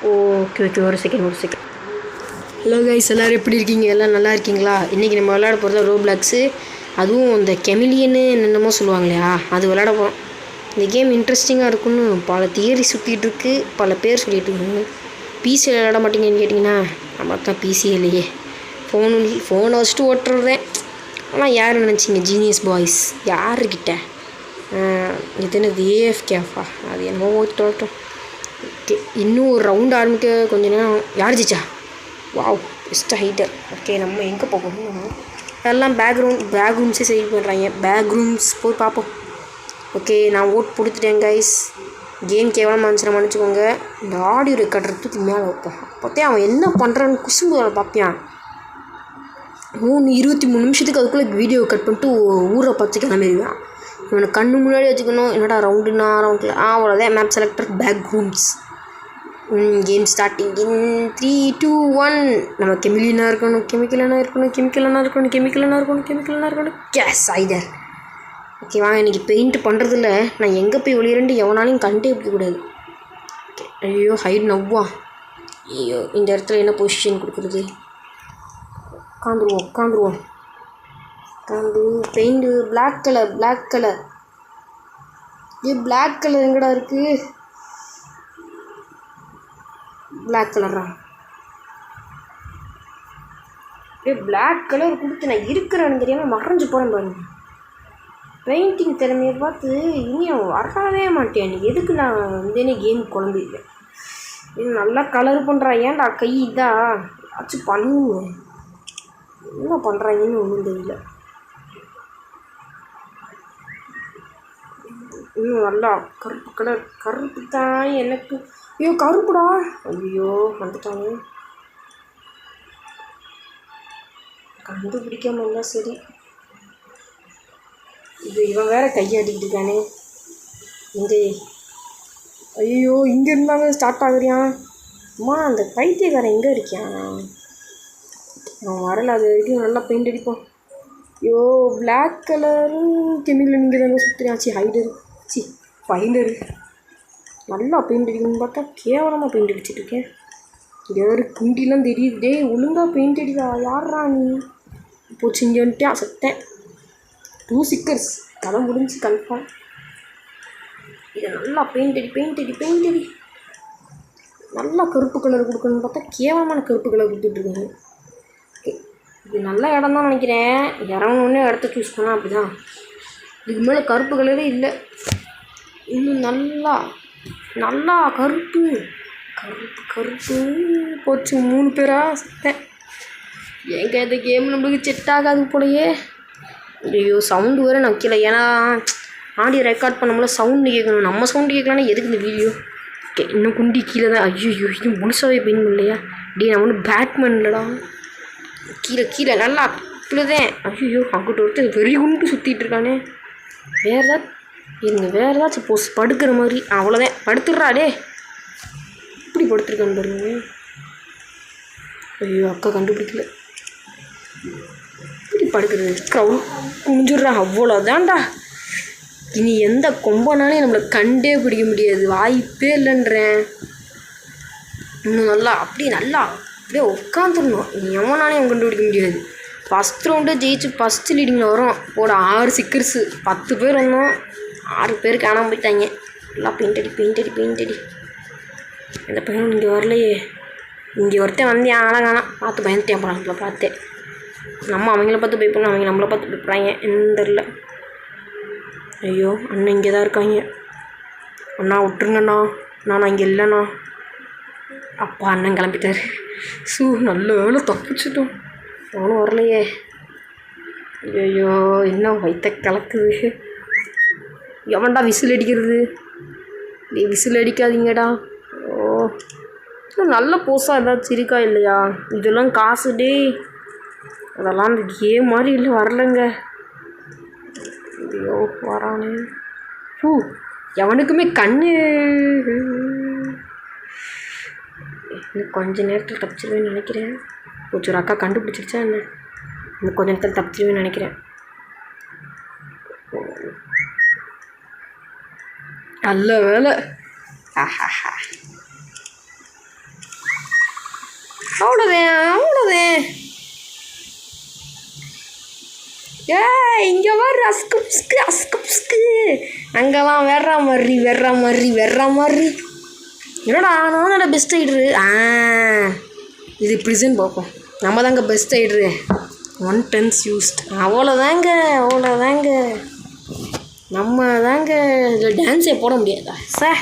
Okay okay ஒரு second. Hello guys, எல்லோரும் எப்படி இருக்கீங்க? எல்லாம் நல்லா இருக்கீங்களா? இன்றைக்கி நம்ம விளையாட போகிறது ரோப்ளாக்ஸு. அதுவும் இந்த கெமிலியன்னு என்னென்னமோ சொல்லுவாங்க இல்லையா, அது விளையாட போகிறோம். இந்த கேம் இன்ட்ரெஸ்டிங்காக இருக்குன்னு பல தியரி சுற்றிட்டு இருக்கு, பல பேர் சொல்லிகிட்டு இருக்காங்க. பிசியில் விளையாட மாட்டீங்கன்னு கேட்டிங்கன்னா, நம்ம தான் பிசி இல்லையே, ஃபோனை வச்சுட்டு ஓட்டுறதேன். ஆனால் யார் நினச்சிங்க ஜீனியஸ் பாய்ஸ்? யாருக்கிட்ட இது என்னது ஏஎஃப் கேஃபா? அது என்னமோ ஓட்டோட்டும். ஓகே, இன்னும் ஒரு ரவுண்ட் ஆரம்பிக்க கொஞ்சம் நேரம். யார் ஜிச்சா? வாவ், பெஸ்ட் ஹைட்டர். ஓகே, நம்ம எங்கே போகணும்? எல்லாம் பேக் ரூம்ஸே சரி பண்ணுறாங்க. பேக் ரூம்ஸ் போய் பார்ப்போம். ஓகே, நான் ஓட் கொடுத்துட்டேன் கைஸ். கேம் கேவலமாக இருந்துச்சுன்னா மன்னிச்சுக்கோங்க. இந்த ஆடியோ ரெக்கார்டர் தூக்கி மேலே வைப்போம். அப்போத்தே அவன் என்ன பண்ணுறான்னு குசும்பு வேலை பார்ப்பியான். 23 நிமிஷத்துக்கு அதுக்குள்ளே வீடியோ கட் பண்ணிட்டு ஊரை பார்த்து கிளம்பிடுவேன். இவனை கண்ணு முன்னாடி வச்சுக்கணும். என்னடா ரவுண்டில் அவ்வளோதான். Map selector, back rooms. Game starting in 3, 2, 1. நம்ம கெமிக்கலாக இருக்கணும். கேஸ் ஐதர். ஓகே வாங்க, இன்றைக்கி பெயிண்ட் பண்ணுறதில்ல. நான் எங்கே போய் ஒளிரண்டு எவனாலையும் கண்டே பிடிக்கக்கூடாது. ஓகே, ஐயோ ஹைட் நவ்வா. ஐயோ, இந்த இடத்துல என்ன பொசிஷன் கொடுக்குறது? உட்காந்துருவோம். Paint black colour. Black colour எங்கடா இருக்குது? பிளாக் கலரா? பிளாக் கலர் கொடுத்து நான் இருக்கிறேன்னு தெரியாமல் மறைஞ்சு போகிறேன் பாருங்க. பெயிண்டிங் திறமையை பார்த்து இனியும் வரவே மாட்டேன். நீ எதுக்கு நான் வந்தேனே கேம் குழம்பிருக்கேன். இது நல்லா கலர் பண்ணுறா. ஏன்டா கை இதா ஆச்சும் பண்ணுங்க. என்ன பண்ணுறாங்கன்னு ஒன்றும் தெரியல. இன்னும் நல்லா கருப்பு தான் எனக்கு. ஐயோ கருப்புடா. ஐயோ வந்துட்டாங்க. கண்டுபிடிக்காம இருந்தால் சரி. இவன் வேற கையாட்டிக்கிட்டு இருக்கானே. ஐயோ இங்கே இருந்தாங்க ஸ்டார்ட் ஆகுறியான். அம்மா அந்த பைத்தியக்காரன் எங்கே இருக்கியான்? அவன் வரல. அது வரைக்கும் நல்லா பெயிண்ட் அடிப்போம். ஐயோ பிளாக் கலரும் கெமிக்கல் இங்கே தானே சுற்றுறாச்சு. ஃபைண்டரு நல்லா பெயிண்ட் அடிக்கணும்னு பார்த்தா கேவலமாக பெயிண்ட் அடிச்சிட்ருக்கேன். இங்கே ஒரு குண்டிலாம் தெரியுது. டே ஒழுங்காக பெயிண்ட் அடிக்கா. யாரா நீ? போச்சு, இங்கே வந்துட்டேன். செத்தேன். 2 stickers கதை முடிஞ்சு கன்ஃபார்ம். இதை நல்லா பெயிண்ட் அடி. நல்லா கருப்பு கலர் கொடுக்கணும்னு பார்த்தா கேவலமான கருப்பு கலர் கொடுத்துட்ருக்காங்க. இது நல்ல இடம் தான் நினைக்கிறேன். இறங்கணுன்னே இடத்த சூஸ் பண்ணால் அப்படி தான். இதுக்கு மேலே கருப்பு கலரே இல்லை. இன்னும் நல்லா கருப்பு போச்சு. 3 பேரா செத்தேன். ஏங்க இந்த கேம் நம்மளுக்கு செட் ஆகாது போலையே. ஐயோ சவுண்டு வேறு நான் வைக்கல. ஏன்னா ஆடியோ ரெக்கார்ட் பண்ணும்போது சவுண்டு கேட்கணும். நம்ம சவுண்டு கேட்கலான்னா எதுக்கு இந்த வீடியோ? ஓகே, இன்னும் குண்டி கீழே தான். ஐயோ இது முழுசாகவே பெயின் இல்லையா? நான் ஒன்றும் பேட்மேன் இல்லைடா. கீழே நல்லா இப்படிதான். ஐயோ அங்கிட்ட ஒருத்தர் வெறி குண்டு சுற்றிட்டு இருக்கானே. வேறு ஏதாச்சும் போஸ் படுக்கிற மாதிரி. அவ்வளோதான், படுத்துடுறாடே. இப்படி படுத்துருக்கான்னு பாருங்க. ஐயோ அக்கா கண்டுபிடிக்கல. இப்படி படுக்கிறது க்ரௌட் குஞ்சுடுறா. அவ்வளோதான்டா. இனி எந்த கொம்பனாலையும் நம்மளை கண்டே பிடிக்க முடியாது. வாய்ப்பே இல்லைன்றேன். இன்னும் அப்படியே உட்காந்துடணும். எவனாலையும் கண்டுபிடிக்க முடியாது. ஃபஸ்ட் ரவுண்டு ஜெயிச்சு ஃபஸ்ட்டு லீடிங்கில் வரும். 6 stickers 10 பேர் வந்தோம். 6 பேர் காணாமல் போயிட்டாங்க. நல்லா பெயிண்ட் அடி. இந்த பையன் இங்கே வரலையே. இங்கே ஒருத்தன் வந்தேன் ஆனால் பார்த்து பயந்துட்டேன். அப்புறம் நம்மளை பார்த்தேன். நம்ம அவங்கள பார்த்து பயப்படணும், அவங்க நம்மளை பார்த்து பயப்படுறாங்க. என்னன்னு தெரில. ஐயோ அண்ணன் இங்கே தான் இருக்காங்க. அண்ணா விட்டுருங்கண்ணா. நான் இங்கே இல்லைண்ணா. அப்பா அண்ணன் கிளம்பிட்டார். நல்ல வேலை தப்பிச்சிட்டோம். அவனும் வரலையே. ஐயோ இன்னும் வயிற்ற கலக்குது. எவன்டா விசில் அடிக்கிறது? விசில் அடிக்காதீங்கடா. ஓ இன்னும் நல்ல போஸாக ஏதாச்சும் இருக்கா இல்லையா? இதெல்லாம் காசு டே. அதெல்லாம் அந்த கேம் மாதிரி இல்லை. வரலைங்க. ஐயோ வரானே. எவனுக்குமே கண்ணு. இன்னும் கொஞ்ச நேரத்தில் தப்பிச்சிருவேன்னு நினைக்கிறேன். ஒரு அக்கா கண்டுபிடிச்சிருச்சா என்ன? இன்னும் கொஞ்ச நேரத்தில் தப்பிச்சிருவேன்னு நினைக்கிறேன். நல்ல வேலை. அவ்வளோதான். இங்கே வர அஸ்கு புஸ்கு அங்கெல்லாம் வெற மாதிரி. என்னடா நான் பெஸ்ட் ஐட்ரு. இது ப்ரிசன் பார்ப்போம். நம்ம தாங்க பெஸ்ட் ஐட்ரு. 1 tens used. அவ்வளோதாங்க. நம்ம தாங்க இதில் டான்ஸே போட முடியாதா சார்?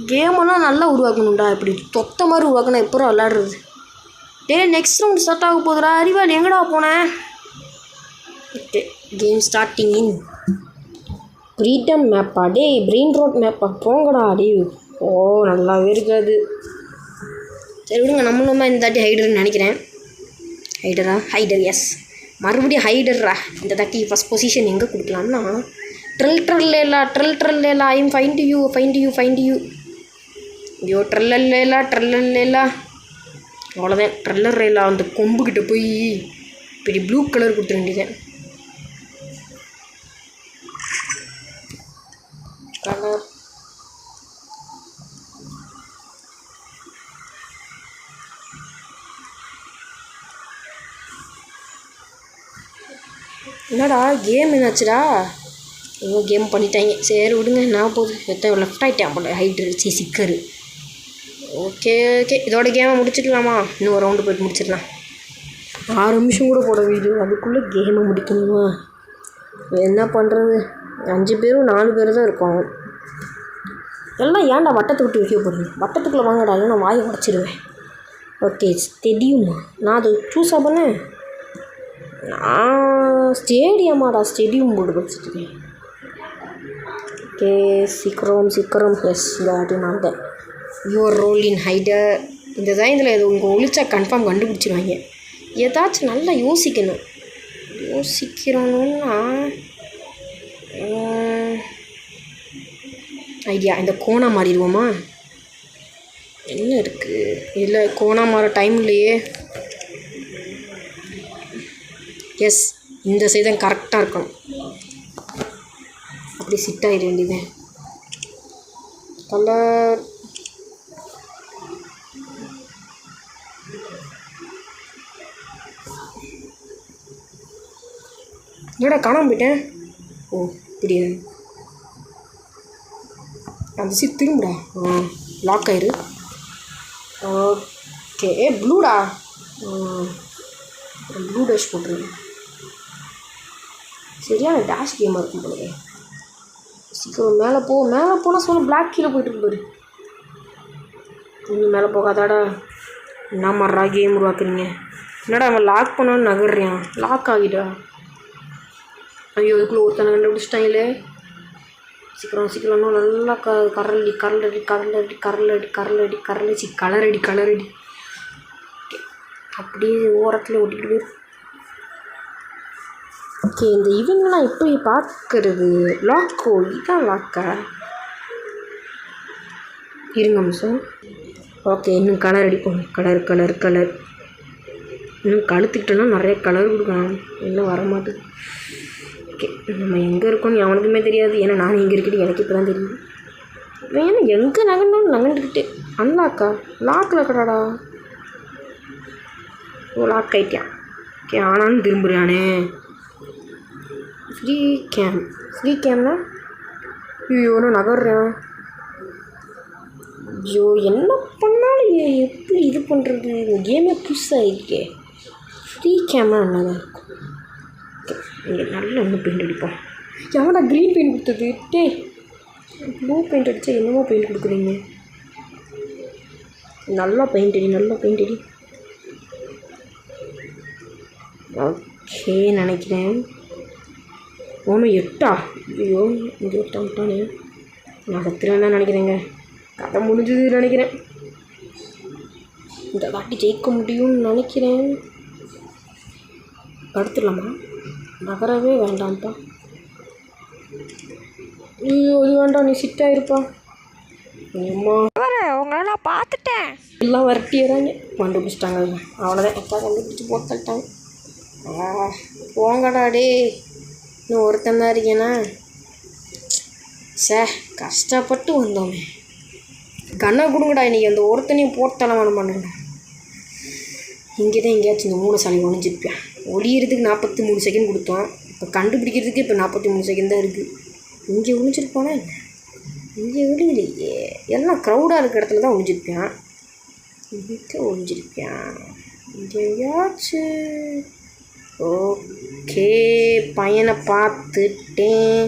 கேமெல்லாம் நல்லா உருவாக்கணும்டா. இப்படி தொத்த மாதிரி உருவாக்கணும். எப்போ விளாடுறது? நெக்ஸ்ட் ரவுண்ட் ஸ்டார்ட் ஆக போகுதுடா. அறிவாளி எங்கடா போனேன்? Okay, game starting in freedom மேப்பா. பிரெயின் ரோட் மேப்பா. போங்கடா நல்லாவே இருக்காது. சரி விடுங்க, நம்ம இந்த தாட்டி ஹைடர்னு நினைக்கிறேன். ஹைடர் எஸ். மறுபடியும் ஹைடர்ரா. இந்த தாட்டி ஃபஸ்ட் பொசிஷன் எங்கே கொடுக்கலாம்னா ட்ரெல்லேலா ஐம் ஃபைண்ட் யூ. ஐயோ ட்ரெல்லேலா. அவ்வளோதான். ட்ரெல்லர்லேலா அந்த கொம்புக்கிட்ட போய் இப்படி ப்ளூ கலர் கொடுத்துட வேண்டியது. கலர் என்னடா கேம் என்னாச்சுடா? கேம் பண்ணிட்டாங்க. சரி விடுங்க, நான் போகுது லெஃப்ட் ஆகிட்டேன் போல. ஹைட்ரு சிக்கரு. ஓகே, இதோட கேமை முடிச்சுக்கலாமா? இன்னும் ஒரு ரவுண்டு போய்ட்டு முடிச்சிடலாம். 6 நிமிஷம் கூட போட வீடியோ, அதுக்குள்ளே கேமை முடிக்கணுமா? என்ன பண்ணுறது? 5 பேரும் 4 பேர் தான் இருக்கோம். எல்லாம் ஏன்டா வட்டத்தை விட்டு வைக்க போகிறீங்க? வட்டத்துக்குள்ளே வாங்கடா, இல்லை நான் வாயை உடச்சிடுவேன். ஓகே, தெரியுமா? நான் அதை சூஸாக பண்ணேன். ஸ்டேடியம் போட்டு படிச்சுட்ருக்கேன். ஓகே, சீக்கிரம் எஸ் அது நான் தான். Your role in ஹைடர். இந்த தான் இதில் எது உங்கள் ஒழிச்சா கன்ஃபார்ம் கண்டுபிடிச்சிருவாங்க. ஏதாச்சும் நல்லா யோசிக்கிறோன்னா ஐடியா. இந்த கோணா மாறிடுவோமா? என்ன இருக்குது இல்லை, கோணா மாற டைம் இல்லையே. எஸ், இந்த சைடு கரெக்டாக இருக்கணும். அப்படி சிட் ஆகிட வேண்டியது. கலர் என்னடா காணாமல் போயிட்டேன். இப்படியா? அந்த சீட் திரும்புடா. லாக் ஆயிரு. ஓகே, ப்ளூடா. ப்ளூ டேஷ் போட்டுருங்க. சரியான டேஷ் கேமாக இருக்கும் போலவே. சீக்கிரம் மேலே போனால் சொல்ல பிளாக் கீழே போய்ட்டு பாரு. இன்னும் மேலே போகாதாடா. என்ன மாதிரிடா கேம் உருவாக்குறீங்க? என்னடா அவன் லாக் பண்ணான்னு நகர்றியான். லாக் ஆகிட்டா. ஐயோ, அதுக்குள்ளே ஒருத்தனை கண்டுபிடிச்சிட்டாங்களே. சீக்கிரம் இன்னும் நல்லா கலரடி அப்படியே ஓரத்தில் ஓட்டிகிட்டு போயிரு. ஓகே, இந்த இவங்கெல்லாம் எப்படி பார்க்கறது? லாக்கோ, இதான் லாக்கா? இருங்க மிஷம். ஓகே, இன்னும் கலர் அடிப்போம். கலர் இன்னும் கழுத்துக்கிட்டோன்னா நிறைய கலர் கொடுக்கலாம். இன்னும் வரமாட்டேது. ஓகே, நம்ம எங்கே இருக்கோன்னு அவனுக்குமே தெரியாது. ஏன்னா நான் எங்கே இருக்கேன்னு எனக்கு இப்போ தான் தெரியுது. ஏன்னா எங்கே நகண்டுக்கிட்டு அன்லாக்கா? லாக்கில் இருக்கடாடா. லாக் ஆகிட்டான். ஓகே, ஆனாலும் திரும்புறானே. ஃப்ரீ கேம்னா ஐயோ நான் நகர்றேன். ஐயோ என்ன பண்ணாலும் எப்படி இது பண்ணுறது? இந்த கேமே புதுசாக இருக்கே. ஃப்ரீ கேம்னா என்னதான் இருக்கும். இங்கே நல்லா இன்னும் பெயிண்ட் அடிப்போம். எவனா க்ரீன் பெயிண்ட் கொடுத்தது? ப்ளூ பெயிண்ட் அடித்தா என்னமோ பெயிண்ட் கொடுக்குறீங்க. நல்லா பெயிண்ட் அடி. ஓகே நினைக்கிறேன். ஒன்று 8. ஐயோ, இங்கே 8 விட்டானே. நான் சத்திரம் தான் நினைக்கிறேங்க. கதை முடிஞ்சது நினைக்கிறேன். இந்த வாட்டி ஜெயிக்க முடியும்னு நினைக்கிறேன். படுத்துடலாமா? நகரவே வேண்டாம்ப்பா. ஐயோ இது வேண்டாம், நீ சிட்டாயிருப்பா. அம்மா உங்களை நான் பார்த்துட்டேன். எல்லாம் வரட்டிடுறாங்க. கண்டுபிடிச்சிட்டாங்க. அவ்வளோதான், எப்பா கண்டுபிடிச்சி போட்டுட்டாங்க. போங்கடாடே. இன்னும் ஒருத்தன் தான் இருக்கேனா? கஷ்டப்பட்டு வந்தோமே. கண்ணை கொடுங்கடா. இன்றைக்கி அந்த ஒருத்தனையும் போட்டு தலை வேணும் பண்ணுங்க. இங்கே தான் எங்கேயாச்சும் இந்த மூலசாலை ஒழிஞ்சிருப்பேன். ஒளியறதுக்கு 43 செகண்ட் கொடுத்தோம். இப்போ கண்டுபிடிக்கிறதுக்கு இப்போ 43 செகண்ட் தான் இருக்குது. இங்கே ஒழிஞ்சிருப்பானா என்ன? இங்கே ஒளியிலையே, எல்லாம் க்ரௌடாக இருக்கிற இடத்துல தான் ஒழிஞ்சிருப்பேன். இங்கே ஒழிஞ்சிருப்பேன் இங்கே எங்கேயாச்சும். ஓகே, பையனை பார்த்துட்டேன்.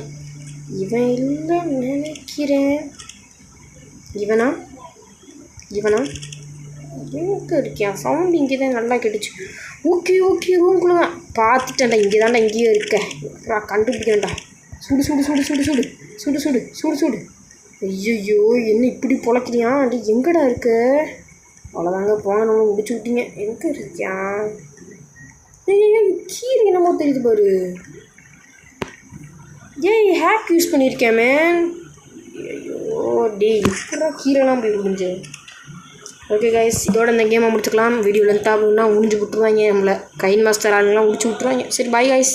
இவன் இல்லைன்னு நினைக்கிறேன். இவனா எங்கே இருக்கேன்? சவுண்டு இங்கே தான் நல்லா கேட்டுச்சு. ஓகே ரூம்குள்ளே தான் பார்த்துட்டேன்டா. இங்கே தான்டா, இங்கேயே இருக்க. கண்டுபிடிக்கிறேன்டா. சுடு. ஐயோ, என்ன இப்படி பொழைக்கிறியா? அப்படி எங்கடா இருக்க? அவ்வளோதாங்க, போங்க, நம்ம முடிச்சு விட்டீங்க. எங்கே இருக்கியா? கீரை என்னமோ தெரியுது பாரு. ஹேக் யூஸ் பண்ணியிருக்கேன் மேன். ஐயோ இப்படா கீரைலாம் போய் முடிஞ்சு. ஓகே கைஸ், இதோட இந்த கேமை முடிச்சுக்கலாம். வீடியோ லென்த்தாக முடிஞ்சு விட்டுருவாங்க. நம்மளை கைன் மாஸ்டர் ஆளுங்களாம் முடிச்சு விட்ருவாங்க. சரி, பாய் கைஸ்.